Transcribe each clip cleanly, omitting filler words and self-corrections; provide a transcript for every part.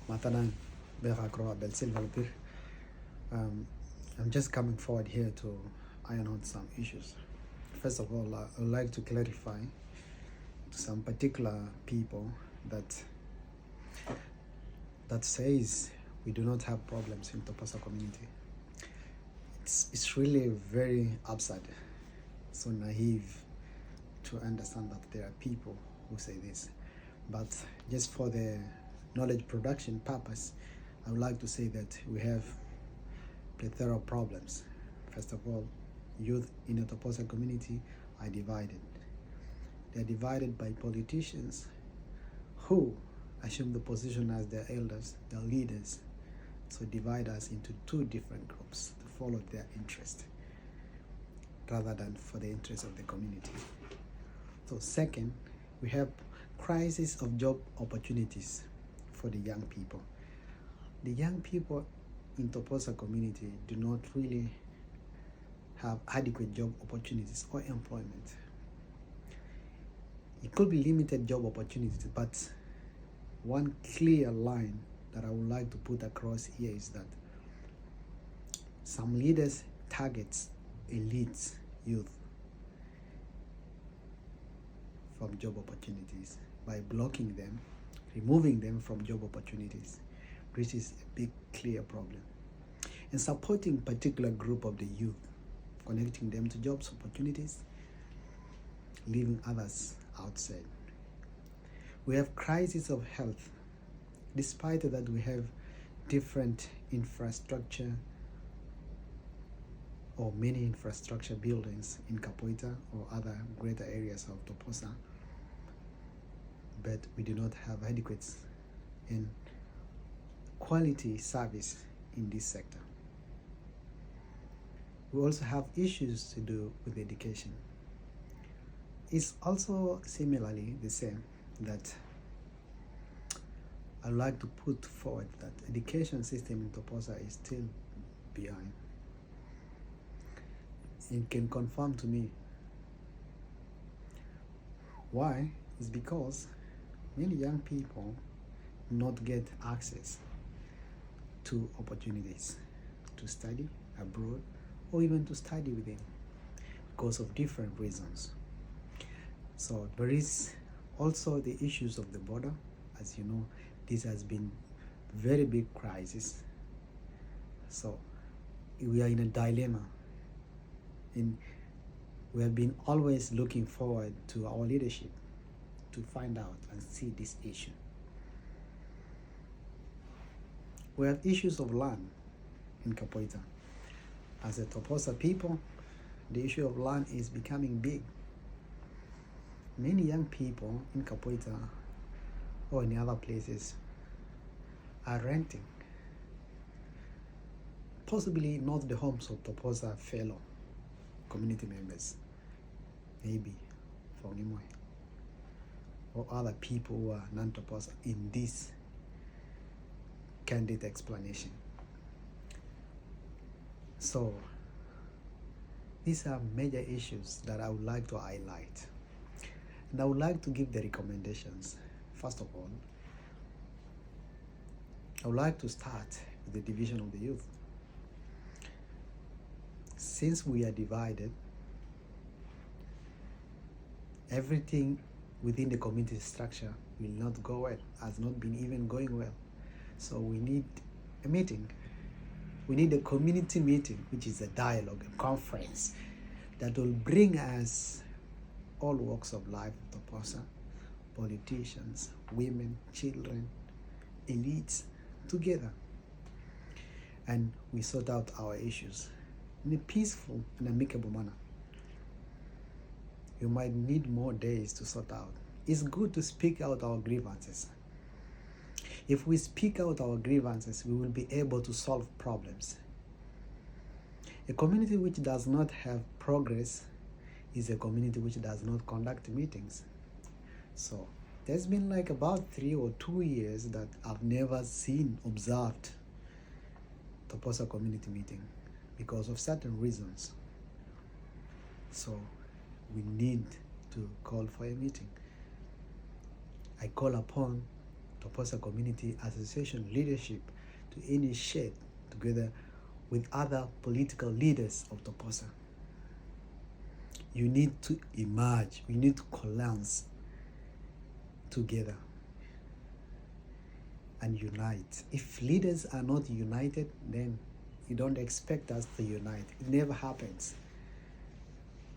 Matanan Bera Croa Bel Silva Lupir. I'm just coming forward here to iron out some issues. First of all, I would like to clarify to some particular people that says we do not have problems in Toposa community. It's really very absurd, so naive to understand that there are people who say this. But just for the knowledge production purpose, I would like to say that we have plethora of problems. First of all, youth in the Toposa community are divided. They are divided by politicians who assume the position as their elders, their leaders, so divide us into two different groups to follow their interest rather than for the interest of the community. So second, we have crisis of job opportunities for the young people. The young people in Toposa community do not really have adequate job opportunities or employment. It could be limited job opportunities, but one clear line that I would like to put across here is that some leaders target elite youth from job opportunities by blocking them, removing them from job opportunities, which is a big clear problem, and supporting particular group of the youth, connecting them to jobs opportunities, leaving others outside. We have crisis of health, despite that we have different infrastructure or many infrastructure buildings in Kapoita or other greater areas of Toposa, but we do not have adequate and quality service in this sector. We also have issues to do with education. It's also similarly the same that I'd like to put forward that education system in Toposa is still behind. It can confirm to me why. Is because many young people not get access to opportunities to study abroad or even to study within because of different reasons. So there is also the issues of the border. As you know, this has been very big crisis. So we are in a dilemma, and we have been always looking forward to our leadership to find out and see this issue. We have issues of land in Kapoita. As a Toposa people, the issue of land is becoming big. Many young people in Kapoita or in other places are renting, possibly not the homes of Toposa fellow community members, maybe from Nimoy or other people who are non-Toposa in this candid explanation. So these are major issues that I would like to highlight, and I would like to give the recommendations. First of all, I would like to start with the division of the youth. Since we are divided, everything within the community structure will not go well, has not been even going well. So we need a meeting. We need a community meeting, which is a dialogue, a conference that will bring us all walks of life of Toposa, politicians, women, children, elites together, and we sort out our issues in a peaceful and amicable manner. You might need more days to sort out. It's good to speak out our grievances. If we speak out our grievances, we will be able to solve problems. A community which does not have progress is a community which does not conduct meetings. So there's been like about 3 or 2 years that I've never observed Toposa community meeting because of certain reasons. So we need to call for a meeting. I call upon Toposa Community Association leadership to initiate together with other political leaders of Toposa. You need to emerge, we need to coalesce together and unite. If leaders are not united, then you don't expect us to unite. It never happens,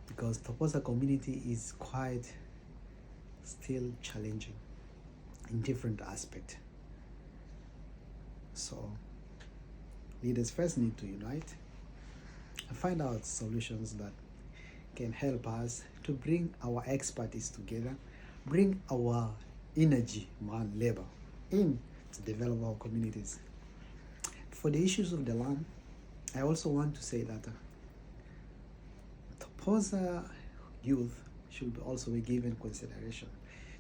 because Toposa community is quite still challenging in different aspects. So leaders first need to unite and find out solutions that can help us to bring our expertise together, bring our energy, man, labor in to develop our communities. For the issues of the land, I also want to say that Toposa youth should also be given consideration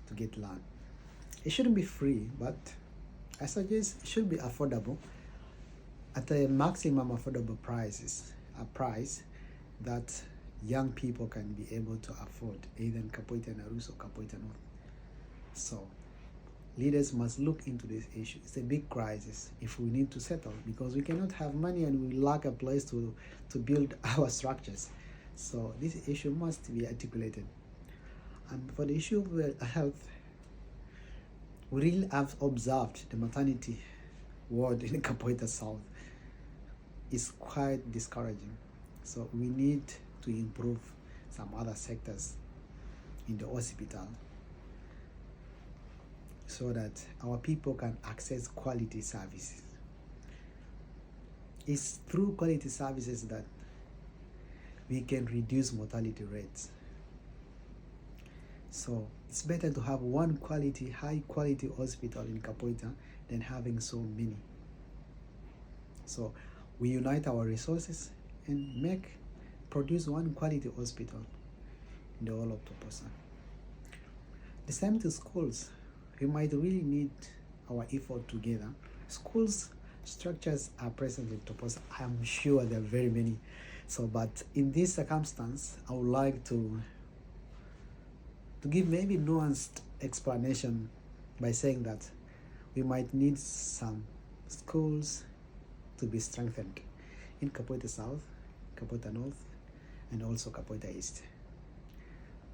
to get land. It shouldn't be free, but I suggest it should be affordable at a maximum affordable prices, a price that young people can be able to afford, either in Kapoita Narus or Kapoita North. So leaders must look into this issue. It's a big crisis if we need to settle, because we cannot have money and we lack a place to build our structures. So this issue must be articulated. And for the issue of health, we really have observed the maternity ward in Kapoita South is quite discouraging. So we need to improve some other sectors in the hospital so that our people can access quality services. It's through quality services that we can reduce mortality rates. So it's better to have one quality, high quality hospital in Kapoita than having so many. So we unite our resources and produce one quality hospital in the whole of Toposa. The same to schools. We might really need our effort together. Schools structures are present in Toposa. I'm sure there are very many. So, but in this circumstance, I would like to give maybe nuanced explanation by saying that we might need some schools to be strengthened in Kapoita South, Kapoita North, and also Kapoita East.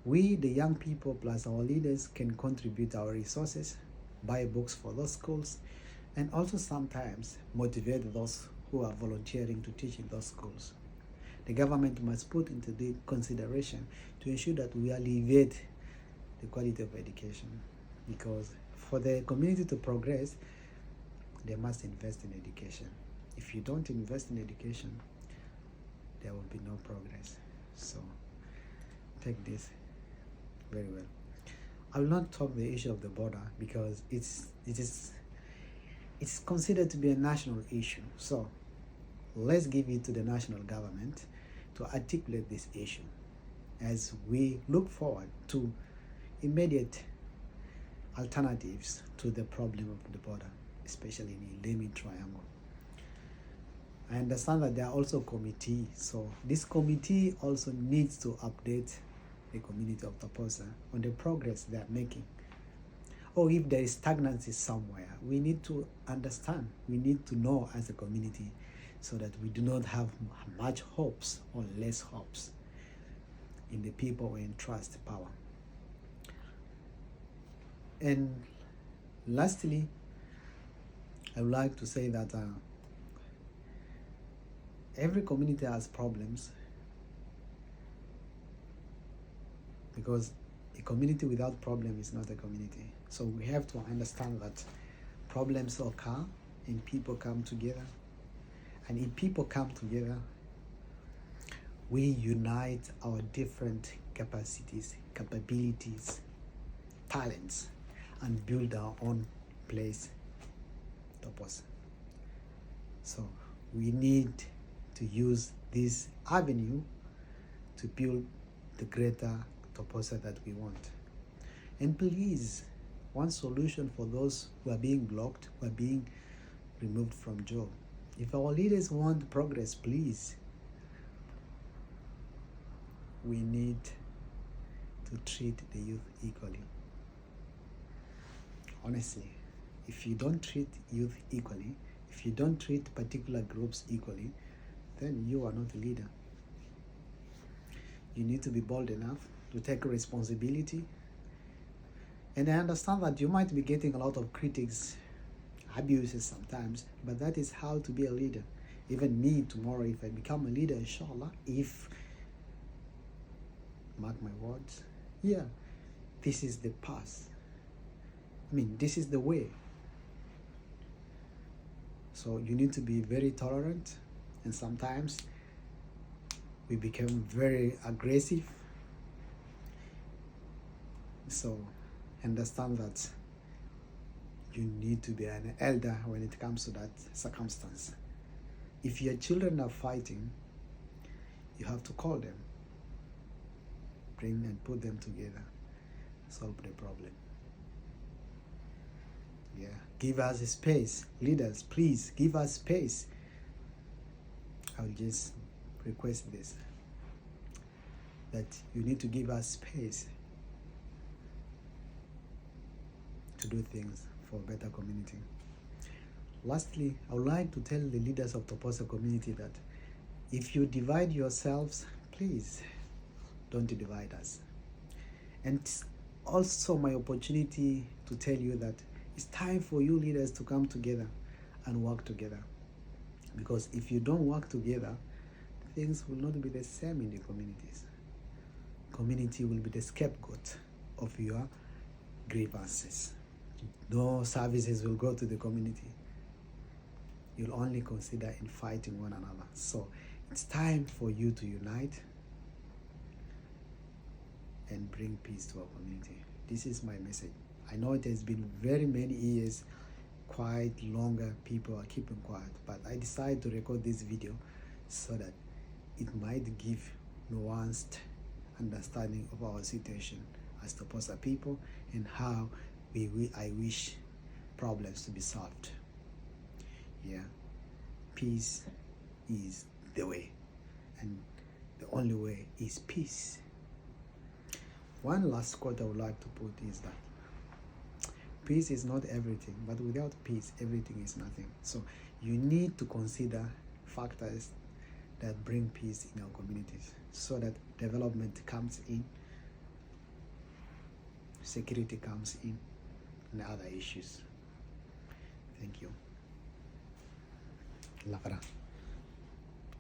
We, the young people, plus our leaders, can contribute our resources, buy books for those schools, and also sometimes motivate those who are volunteering to teach in those schools. The government must put into the consideration to ensure that we alleviate the quality of education, because for the community to progress, they must invest in education. If you don't invest in education, there will be no progress. So take this very well. I will not talk the issue of the border because it is considered to be a national issue. So let's give it to the national government to articulate this issue as we look forward to immediate alternatives to the problem of the border, especially in the Lemi Triangle. I understand that there are also committees, so this committee also needs to update the community of Toposa on the progress they are making. Or if there is stagnancy somewhere, we need to understand, we need to know as a community so that we do not have much hopes or less hopes in the people who entrust power. And lastly, I would like to say that every community has problems, because a community without problem is not a community. So we have to understand that problems occur and people come together. And if people come together, we unite our different capacities, capabilities, talents, and build our own place, Toposa. So we need to use this avenue to build the greater Toposa that we want. And please, one solution for those who are being blocked, who are being removed from job. If our leaders want progress, please, we need to treat the youth equally. Honestly, If you don't treat youth equally, if you don't treat particular groups equally, then you are not a leader. You need to be bold enough to take responsibility. And I understand that you might be getting a lot of critics, abuses sometimes, but that is how to be a leader. Even me tomorrow, if I become a leader, inshallah, if, mark my words, yeah, this is the path. I mean, this is the way. So you need to be very tolerant, and sometimes we become very aggressive. So understand that you need to be an elder when it comes to that circumstance. If your children are fighting, you have to call them, bring and put them together, solve the problem. Yeah, give us space. Leaders, please give us space. I'll just request this, that you need to give us space to do things for a better community. Lastly, I would like to tell the leaders of Toposa community that if you divide yourselves, please don't divide us. And it's also my opportunity to tell you that it's time for you leaders to come together and work together. Because if you don't work together, things will not be the same in the communities. Community will be the scapegoat of your grievances. No services will go to the community. You'll only consider in fighting one another. So it's time for you to unite and bring peace to our community. This is my message. I know it has been very many years, quite longer, people are keeping quiet, but I decided to record this video so that it might give nuanced understanding of our situation as Toposa people and how I wish problems to be solved. Yeah, peace is the way, and the only way is peace. One last quote I would like to put is that peace is not everything, but without peace, everything is nothing. So you need to consider factors that bring peace in our communities so that development comes in, security comes in, and other issues. Thank you. Lakra.